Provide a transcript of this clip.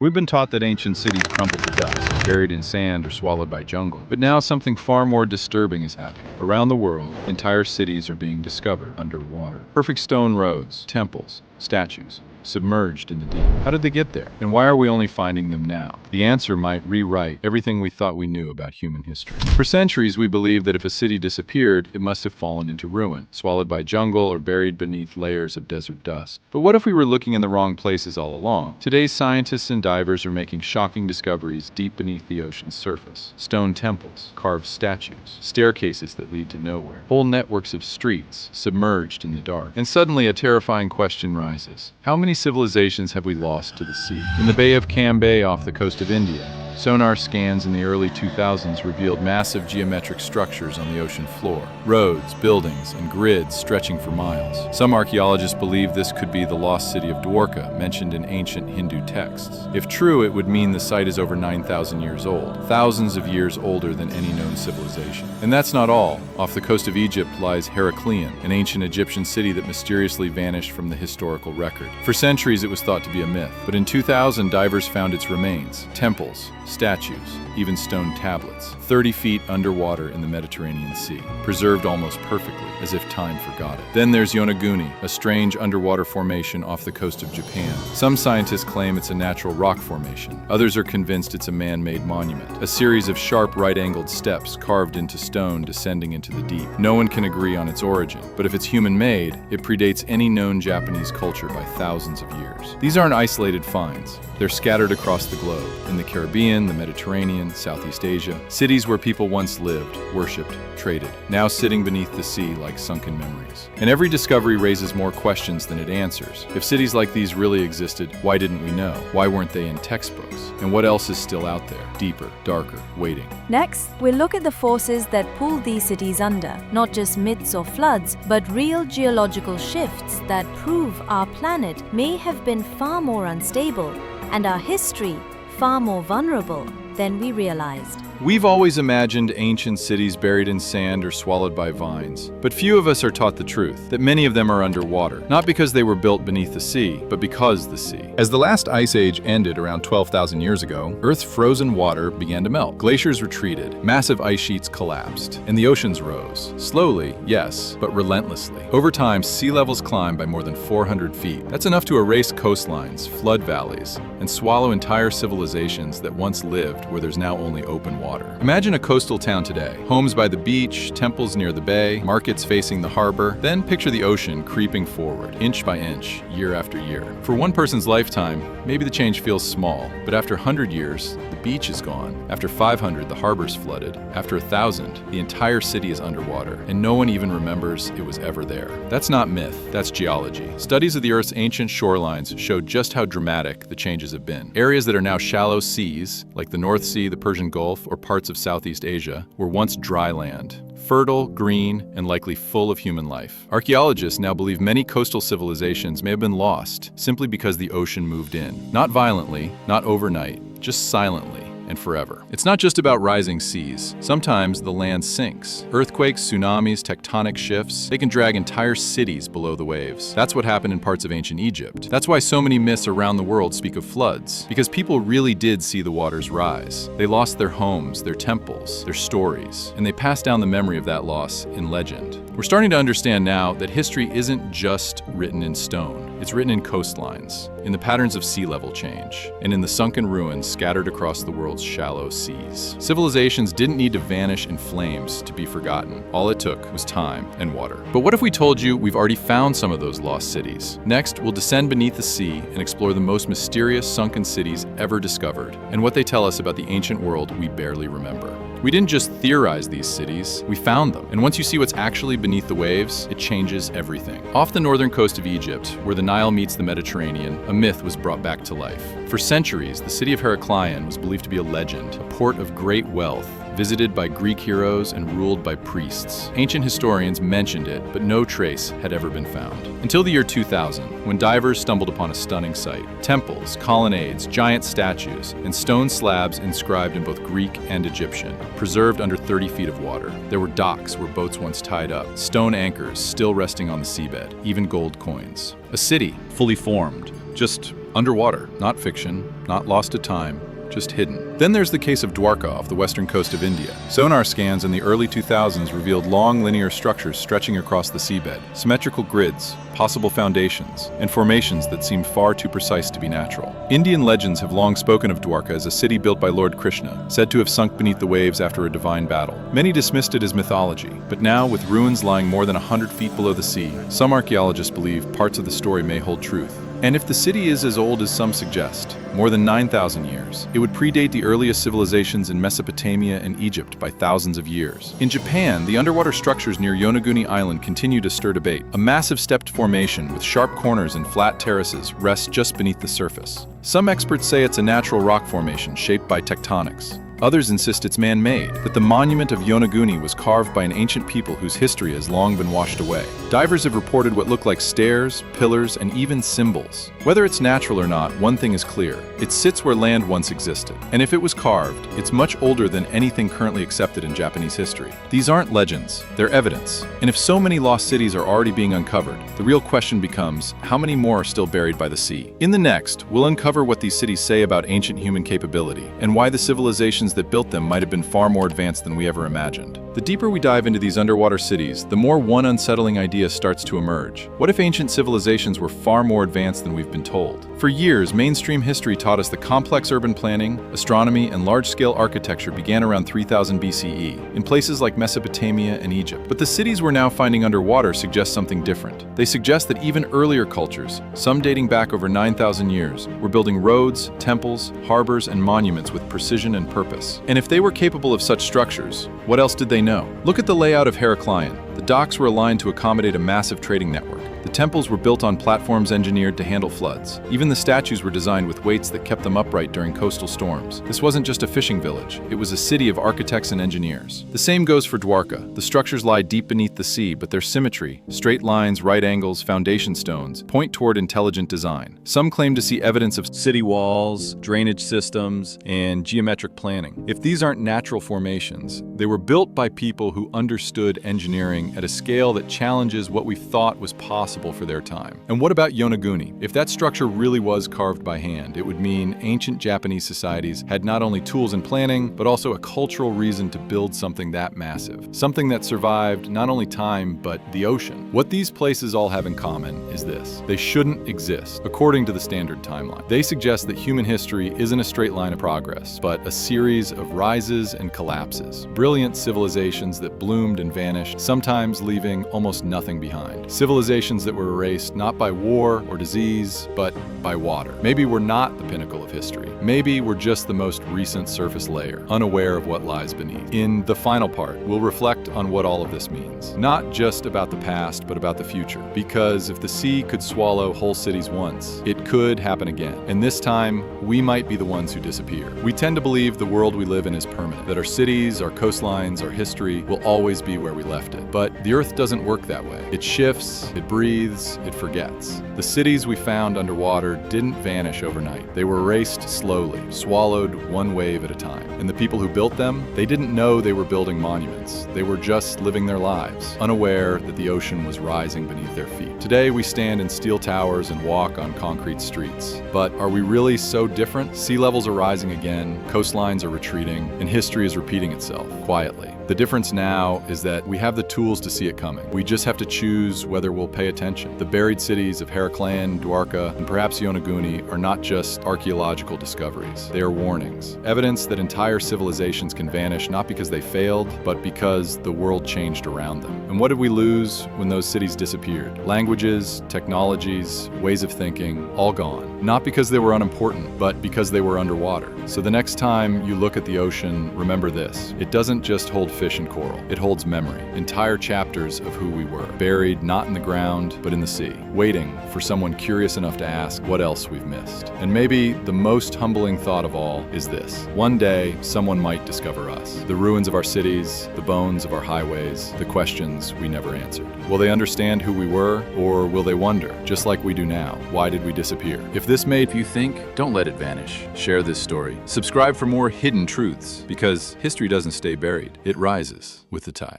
We've been taught that ancient cities crumbled to dust, buried in sand or swallowed by jungle. But now something far more disturbing is happening. Around the world, entire cities are being discovered underwater. Perfect stone roads, temples, statues, submerged in the deep. How did they get there? And why are we only finding them now? The answer might rewrite everything we thought we knew about human history. For centuries, we believed that if a city disappeared, it must have fallen into ruin, swallowed by jungle or buried beneath layers of desert dust. But what if we were looking in the wrong places all along? Today's scientists and divers are making shocking discoveries deep beneath the ocean's surface. Stone temples, carved statues, staircases that lead to nowhere, whole networks of streets submerged in the dark. And suddenly a terrifying question rises. How many civilizations have we lost to the sea? In the Bay of Cambay off the coast of India, sonar scans in the early 2000s revealed massive geometric structures on the ocean floor. Roads, buildings, and grids stretching for miles. Some archaeologists believe this could be the lost city of Dwarka, mentioned in ancient Hindu texts. If true, it would mean the site is over 9,000 years old, thousands of years older than any known civilization. And that's not all. Off the coast of Egypt lies Heraklion, an ancient Egyptian city that mysteriously vanished from the historical record. For centuries, it was thought to be a myth, but in 2000, divers found its remains, temples, statues, even stone tablets, 30 feet underwater in the Mediterranean Sea, preserved almost perfectly, as if time forgot it. Then there's Yonaguni, a strange underwater formation off the coast of Japan. Some scientists claim it's a natural rock formation. Others are convinced it's a man-made monument, a series of sharp right-angled steps carved into stone descending into the deep. No one can agree on its origin, but if it's human-made, it predates any known Japanese culture by thousands of years. These aren't isolated finds. They're scattered across the globe, in the Caribbean, the Mediterranean, Southeast Asia, cities where people once lived, worshipped, traded, now sitting beneath the sea like sunken memories. And every discovery raises more questions than it answers. If cities like these really existed, why didn't we know? Why weren't they in textbooks? And what else is still out there, deeper, darker, waiting? Next, we'll look at the forces that pulled these cities under, not just myths or floods, but real geological shifts that prove our planet may have been far more unstable and our history far more vulnerable than we realized. We've always imagined ancient cities buried in sand or swallowed by vines, but few of us are taught the truth, that many of them are underwater, not because they were built beneath the sea, but because the sea. As the last ice age ended around 12,000 years ago, Earth's frozen water began to melt. Glaciers retreated, massive ice sheets collapsed, and the oceans rose. Slowly, yes, but relentlessly. Over time, sea levels climbed by more than 400 feet. That's enough to erase coastlines, flood valleys, and swallow entire civilizations that once lived where there's now only open water. Imagine a coastal town today. Homes by the beach, temples near the bay, markets facing the harbor. Then picture the ocean creeping forward, inch by inch, year after year. For one person's lifetime, maybe the change feels small, but after 100 years, the beach is gone. After 500, the harbor's flooded. After 1,000, the entire city is underwater, and no one even remembers it was ever there. That's not myth, that's geology. Studies of the Earth's ancient shorelines show just how dramatic the changes have been. Areas that are now shallow seas, like the North Sea, the Persian Gulf, or parts of Southeast Asia, were once dry land. Fertile, green, and likely full of human life. Archaeologists now believe many coastal civilizations may have been lost simply because the ocean moved in. Not violently, not overnight, just silently and forever. It's not just about rising seas. Sometimes the land sinks. Earthquakes, tsunamis, tectonic shifts, they can drag entire cities below the waves. That's what happened in parts of ancient Egypt. That's why so many myths around the world speak of floods, because people really did see the waters rise. They lost their homes, their temples, their stories, and they passed down the memory of that loss in legend. We're starting to understand now that history isn't just written in stone. It's written in coastlines, in the patterns of sea level change, and in the sunken ruins scattered across the world's shallow seas. Civilizations didn't need to vanish in flames to be forgotten. All it took was time and water. But what if we told you we've already found some of those lost cities? Next, we'll descend beneath the sea and explore the most mysterious sunken cities ever discovered, and what they tell us about the ancient world we barely remember. We didn't just theorize these cities, we found them. And once you see what's actually beneath the waves, it changes everything. Off the northern coast of Egypt, where the Nile meets the Mediterranean, a myth was brought back to life. For centuries, the city of Heraklion was believed to be a legend, a port of great wealth, visited by Greek heroes and ruled by priests. Ancient historians mentioned it, but no trace had ever been found. Until the year 2000, when divers stumbled upon a stunning sight. Temples, colonnades, giant statues, and stone slabs inscribed in both Greek and Egyptian, preserved under 30 feet of water. There were docks where boats once tied up, stone anchors still resting on the seabed, even gold coins. A city, fully formed, just Underwater, not fiction, not lost to time, just hidden. Then there's the case of Dwarka off the western coast of India. Sonar scans in the early 2000s revealed long linear structures stretching across the seabed, symmetrical grids, possible foundations, and formations that seemed far too precise to be natural. Indian legends have long spoken of Dwarka as a city built by Lord Krishna, said to have sunk beneath the waves after a divine battle. Many dismissed it as mythology, but now, with ruins lying more than 100 feet below the sea, some archaeologists believe parts of the story may hold truth. And if the city is as old as some suggest, more than 9,000 years, it would predate the earliest civilizations in Mesopotamia and Egypt by thousands of years. In Japan, the underwater structures near Yonaguni Island continue to stir debate. A massive stepped formation with sharp corners and flat terraces rests just beneath the surface. Some experts say it's a natural rock formation shaped by tectonics. Others insist it's man-made, that the monument of Yonaguni was carved by an ancient people whose history has long been washed away. Divers have reported what look like stairs, pillars, and even symbols. Whether it's natural or not, one thing is clear. It sits where land once existed. And if it was carved, it's much older than anything currently accepted in Japanese history. These aren't legends, they're evidence. And if so many lost cities are already being uncovered, the real question becomes, how many more are still buried by the sea? In the next, we'll uncover what these cities say about ancient human capability, and why the civilizations that built them might have been far more advanced than we ever imagined. The deeper we dive into these underwater cities, the more one unsettling idea starts to emerge. What if ancient civilizations were far more advanced than we've been told? For years, mainstream history taught us that complex urban planning, astronomy, and large-scale architecture began around 3000 BCE, in places like Mesopotamia and Egypt. But the cities we're now finding underwater suggest something different. They suggest that even earlier cultures, some dating back over 9,000 years, were building roads, temples, harbors, and monuments with precision and purpose. And if they were capable of such structures, what else did they know? Look at the layout of Heraklion. The docks were aligned to accommodate a massive trading network. The temples were built on platforms engineered to handle floods. Even the statues were designed with weights that kept them upright during coastal storms. This wasn't just a fishing village, it was a city of architects and engineers. The same goes for Dwarka. The structures lie deep beneath the sea, but their symmetry, straight lines, right angles, foundation stones, point toward intelligent design. Some claim to see evidence of city walls, drainage systems, and geometric planning. If these aren't natural formations, they were built by people who understood engineering at a scale that challenges what we thought was possible for their time. And what about Yonaguni? If that structure really was carved by hand, it would mean ancient Japanese societies had not only tools and planning, but also a cultural reason to build something that massive. Something that survived not only time, but the ocean. What these places all have in common is this: they shouldn't exist, according to the standard timeline. They suggest that human history isn't a straight line of progress, but a series of rises and collapses. Brilliant civilizations that bloomed and vanished, sometimes leaving almost nothing behind. Civilizations that were erased not by war or disease, but by water. Maybe we're not the pinnacle of history. Maybe we're just the most recent surface layer, unaware of what lies beneath. In the final part, we'll reflect on what all of this means. Not just about the past, but about the future. Because if the sea could swallow whole cities once, it could happen again. And this time, we might be the ones who disappear. We tend to believe the world we live in is permanent, that our cities, our coastlines, our history will always be where we left it. But the Earth doesn't work that way. It shifts, it breathes, it forgets. The cities we found underwater didn't vanish overnight. They were erased slowly, swallowed one wave at a time. And the people who built them, they didn't know they were building monuments. They were just living their lives, unaware that the ocean was rising beneath their feet. Today, we stand in steel towers and walk on concrete streets. But are we really so different? Sea levels are rising again, coastlines are retreating, and history is repeating itself, quietly. The difference now is that we have the tools to see it coming. We just have to choose whether we'll pay attention. The buried cities of Heraklion, Dwarka, and perhaps Yonaguni are not just archaeological discoveries. They are warnings. Evidence that entire civilizations can vanish not because they failed, but because the world changed around them. And what did we lose when those cities disappeared? Languages, technologies, ways of thinking, all gone. Not because they were unimportant, but because they were underwater. So the next time you look at the ocean, remember this: it doesn't just hold fish and coral. It holds memory, entire chapters of who we were, buried not in the ground, but in the sea, waiting for someone curious enough to ask what else we've missed. And maybe the most humbling thought of all is this: one day, someone might discover us, the ruins of our cities, the bones of our highways, the questions we never answered. Will they understand who we were, or will they wonder, just like we do now, why did we disappear? If this made you think, don't let it vanish. Share this story. Subscribe for more hidden truths, because history doesn't stay buried. It rises with the tide.